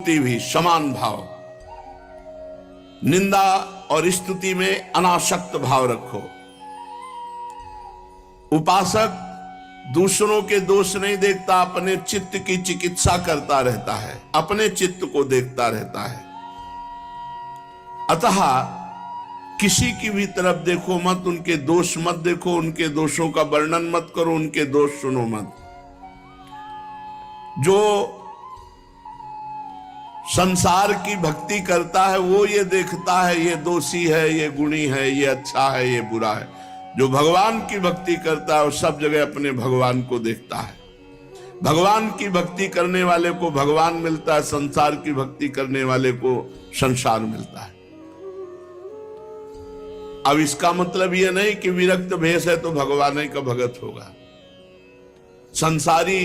स्तुति भी समान भाव, निंदा और स्तुति में अनासक्त भाव रखो। उपासक दूसरों के दोष नहीं देखता, अपने चित्त की चिकित्सा करता रहता है, अपने चित्त को देखता रहता है। अतः किसी की भी तरफ देखो मत, उनके दोष मत देखो, उनके दोषों का वर्णन मत करो, उनके दोष सुनो मत। जो संसार की भक्ति करता है वो ये देखता है ये दोषी है, ये गुणी है, ये अच्छा है, ये बुरा है। जो भगवान की भक्ति करता है वो सब जगह अपने भगवान को देखता है। भगवान की भक्ति करने वाले को भगवान मिलता है, संसार की भक्ति करने वाले को संसार मिलता है। अब इसका मतलब यह नहीं कि विरक्त भेष है तो भगवान ही का भगत होगा, संसारी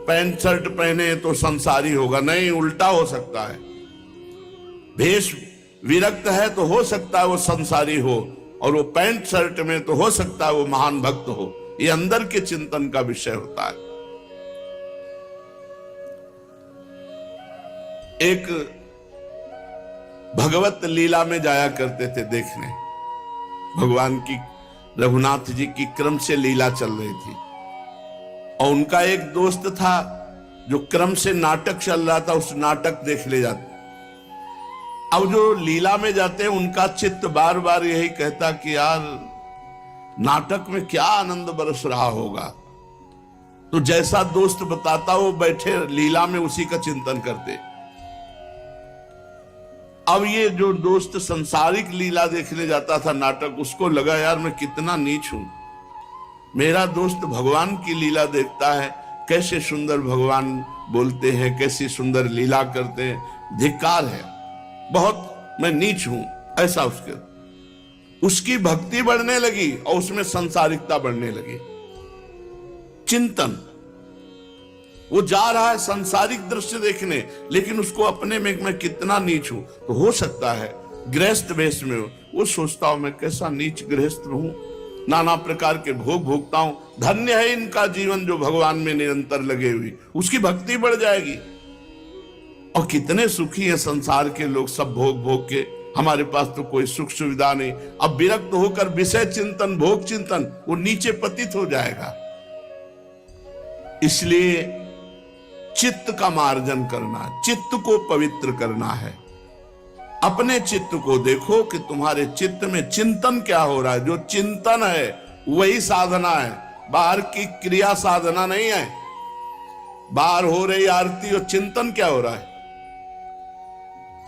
पैंट शर्ट पहने तो संसारी होगा, नहीं, उल्टा हो सकता है। भेष विरक्त है तो हो सकता है वो संसारी हो, और वो पैंट शर्ट में तो हो सकता है वो महान भक्त हो। ये अंदर के चिंतन का विषय होता है। एक भगवत लीला में जाया करते थे देखने, भगवान की, रघुनाथ जी की क्रम से लीला चल रही थी, और उनका एक दोस्त था जो क्रम से नाटक चल रहा था, उस नाटक देख ले जाते। अब जो लीला में जाते हैं उनका चित्त बार बार यही कहता कि यार नाटक में क्या आनंद बरस रहा होगा। तो जैसा दोस्त बताता वो बैठे लीला में उसी का चिंतन करते। अब ये जो दोस्त संसारिक लीला देखने जाता था नाटक, उसको लगा यार मैं कितना नीच हूं, मेरा दोस्त भगवान की लीला देखता है, कैसे सुंदर भगवान बोलते हैं, कैसी सुंदर लीला करते हैं, धिक्कार है, बहुत मैं नीच हूं, ऐसा उसकी भक्ति बढ़ने लगी और उसमें संसारिकता बढ़ने लगी। चिंतन, वो जा रहा है संसारिक दृश्य देखने, लेकिन उसको अपने में मैं कितना नीच हूं। तो हो सकता है गृहस्थ वेश में वो सोचता हूं मैं कैसा नीच गृहस्थ हूं, नाना प्रकार के भोग भोगता हूं, धन्य है इनका जीवन जो भगवान में निरंतर लगे हुई, उसकी भक्ति बढ़ जाएगी। और कितने सुखी हैं संसार के लोग, सब भोग भोग के, हमारे पास तो कोई सुख सुविधा नहीं। अब विरक्त होकर विषय चिंतन, भोग चिंतन, वो नीचे पतित हो जाएगा। इसलिए चित्त का मार्जन करना, चित्त को पवित्र करना है। अपने चित्त को देखो कि तुम्हारे चित्त में चिंतन क्या हो रहा है। जो चिंतन है वही साधना है, बाहर की क्रिया साधना नहीं है। बाहर हो रही आरती और चिंतन क्या हो रहा है।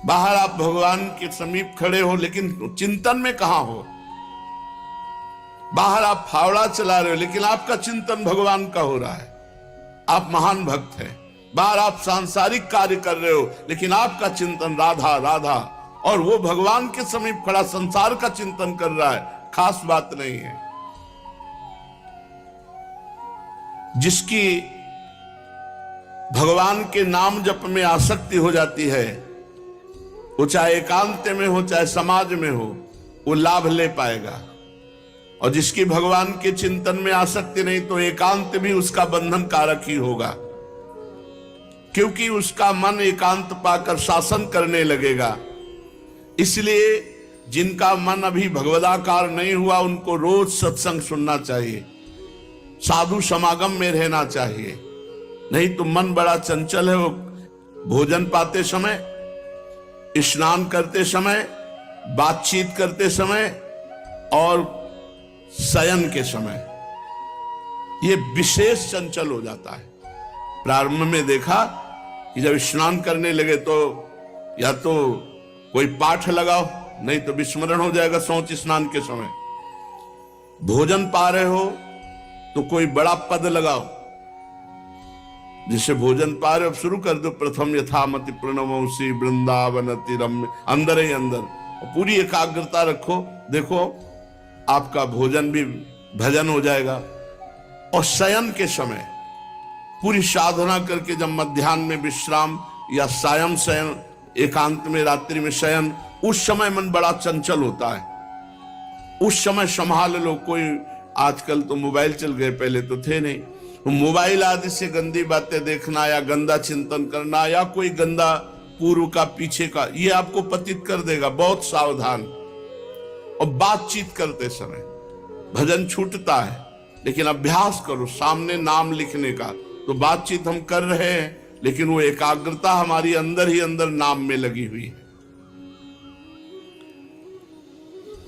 बाहर आप भगवान के समीप खड़े हो लेकिन चिंतन में कहां हो। बाहर आप फावड़ा चला रहे हो लेकिन आपका चिंतन भगवान का हो रहा है, आप महान भक्त हैं। बाहर आप सांसारिक कार्य कर रहे हो लेकिन आपका चिंतन राधा राधा, और वो भगवान के समीप खड़ा संसार का चिंतन कर रहा है, खास बात नहीं है। जिसकी भगवान के नाम जप में आसक्ति हो जाती है, वो चाहे एकांत में हो चाहे समाज में हो, वो लाभ ले पाएगा। और जिसकी भगवान के चिंतन में आसक्ति नहीं, तो एकांत भी उसका बंधन कारक ही होगा, क्योंकि उसका मन एकांत पाकर शासन करने लगेगा। इसलिए जिनका मन अभी भगवदाकार नहीं हुआ, उनको रोज सत्संग सुनना चाहिए, साधु समागम में रहना चाहिए। नहीं तो मन बड़ा चंचल है, वो भोजन पाते समय, स्नान करते समय, बातचीत करते समय और शयन के समय ये विशेष चंचल हो जाता है। प्रारंभ में देखा कि जब स्नान करने लगे तो या तो कोई पाठ लगाओ, नहीं तो विस्मरण हो जाएगा सोच स्नान के समय। भोजन पा रहे हो तो कोई बड़ा पद लगाओ, जिससे भोजन पा रहे हो शुरू कर दो, प्रथम यथामति प्रणवंसी वृंदावन रम्य, अंदर ही अंदर पूरी एकाग्रता रखो। देखो आपका भोजन भी भजन हो जाएगा। और शयन के समय पूरी साधना करके जब मध्याह्न में विश्राम या सायं शयन, एकांत में रात्रि में शयन, उस समय मन बड़ा चंचल होता है। उस समय संभाल लो। कोई आजकल तो मोबाइल चल गए, पहले तो थे नहीं। मोबाइल आदि से गंदी बातें देखना या गंदा चिंतन करना या कोई गंदा पूर्व का पीछे का, ये आपको पतित कर देगा। बहुत सावधान। और बातचीत करते समय भजन छूटता है, लेकिन अभ्यास करो सामने नाम लिखने का। तो बातचीत हम कर रहे हैं, लेकिन वो एकाग्रता हमारी अंदर ही अंदर नाम में लगी हुई है।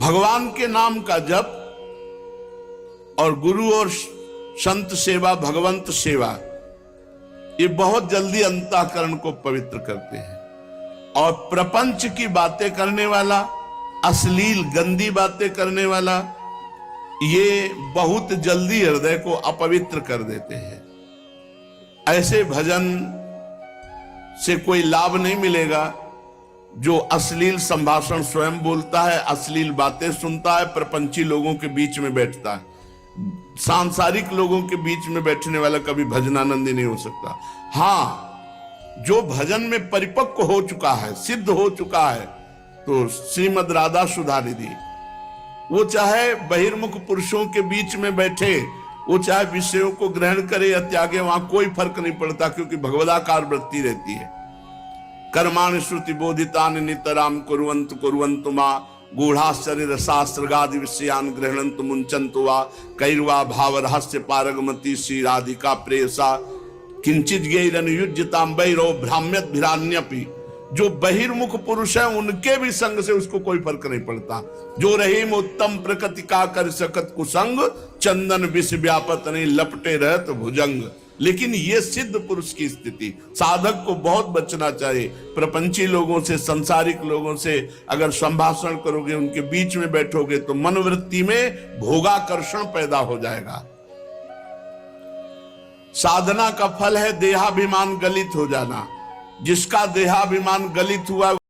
भगवान के नाम का जप और गुरु और संत सेवा, भगवंत सेवा, ये बहुत जल्दी अंतःकरण को पवित्र करते हैं। और प्रपंच की बातें करने वाला, अश्लील गंदी बातें करने वाला, ये बहुत जल्दी हृदय को अपवित्र कर देते हैं। ऐसे भजन से कोई लाभ नहीं मिलेगा जो अश्लील संभाषण स्वयं बोलता है, अश्लील बातें सुनता है, प्रपंची लोगों के बीच में बैठता है। सांसारिक लोगों के बीच में बैठने वाला कभी भजनानंदी नहीं हो सकता। हाँ, जो भजन में परिपक्व हो चुका है, सिद्ध हो चुका है, तो श्रीमद राधा सुधा निधि, वो चाहे बहिर्मुख पुरुषों के बीच में बैठे, वो चाहे विषयों को ग्रहण करे या त्यागे, वहां कोई फर्क नहीं पड़ता, क्योंकि भगवदाकार वृत्ति रहती है। कर्माणि श्रुति बोधितानि नितराम कुर्वन्तु कुर्वन्तु मा गूढ़ाश्चर्य रसास्त्रगादि विषयान गृह्णन्तु मुञ्चन्तु वा कैर्वा भाव रहस्य पारगमति श्री राधिका प्रेयसा किंचित गैरनुयुज्यताम वैरो भ्राम्यत भिरान्यपि। जो बहिर्मुख पुरुष है उनके भी संग से उसको कोई फर्क नहीं पड़ता। जो रहीम उत्तम प्रकृति का कर सकत कुसंग, चंदन विष व्यापत नहीं लपटे रहत भुजंग। लेकिन ये सिद्ध पुरुष की स्थिति, साधक को बहुत बचना चाहिए। प्रपंची लोगों से, संसारिक लोगों से अगर संभाषण करोगे, उनके बीच में बैठोगे, तो मनोवृत्ति में भोगाकर्षण पैदा हो जाएगा। साधना का फल है देहाभिमान गलित हो जाना। जिसका देहाभिमान गलित हुआ